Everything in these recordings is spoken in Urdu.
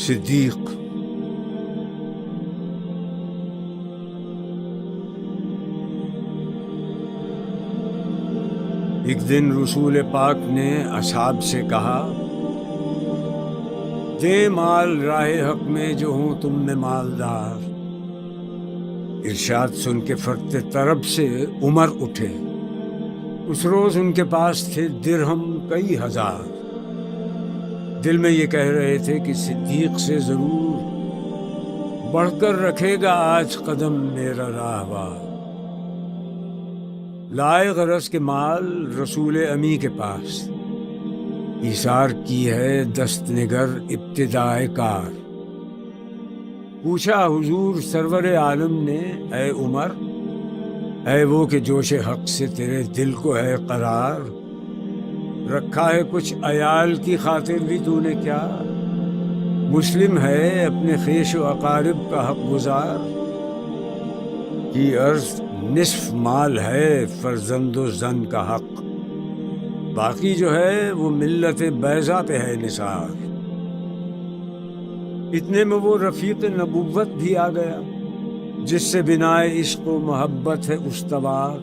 صدیق ایک دن رسول پاک نے اصحاب سے کہا، دے مال راہ حق میں جو ہوں تم میں مالدار۔ ارشاد سن کے فرط طرب سے عمر اٹھے۔ اس روز ان کے پاس تھے درہم کئی ہزار۔ دل میں یہ کہہ رہے تھے کہ صدیق سے ضرور بڑھ کر رکھے گا آج قدم میرا راہوار۔ لائے غرض کے مال رسول امی کے پاس، ایثار کی ہے دست نگر ابتدائے کار۔ پوچھا حضور سرور عالم نے، اے عمر، اے وہ کہ جوش حق سے تیرے دل کو ہے قرار، رکھا ہے کچھ عیال کی خاطر بھی تو نے کیا؟ مسلم ہے اپنے خیش و اقارب کا حق گزار، کی عرض نصف مال ہے فرزند و زن کا حق، باقی جو ہے وہ ملت بیضا پہ ہے نثار۔ اتنے میں وہ رفیق نبوت بھی آ گیا، جس سے بنائے عشق و محبت ہے استوار۔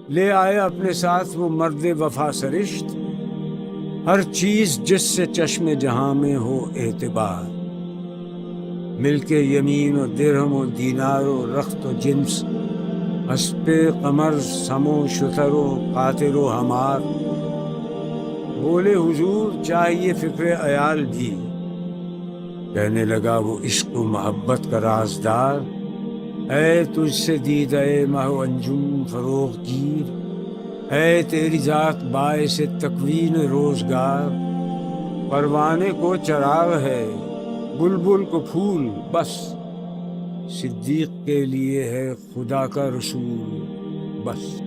لے آئے اپنے ساتھ وہ مرد وفا سرشت، ہر چیز جس سے چشم جہاں میں ہو اعتبار۔ مل کے یمین و درہم و دینار و رخت و جنس، حسب قمر سم و شتر و قاطر و ہمار۔ بولے حضور چاہیے فکر عیال بھی، کہنے لگا وہ عشق و محبت کا رازدار۔ اے تجھ سے دیدہ مہ و انجم فروغ گیر، اے تیری ذات باعث تکوین روزگار۔ پروانے کو چراغ ہے بلبل کو پھول، بس صدیق کے لیے ہے خدا کا رسول بس۔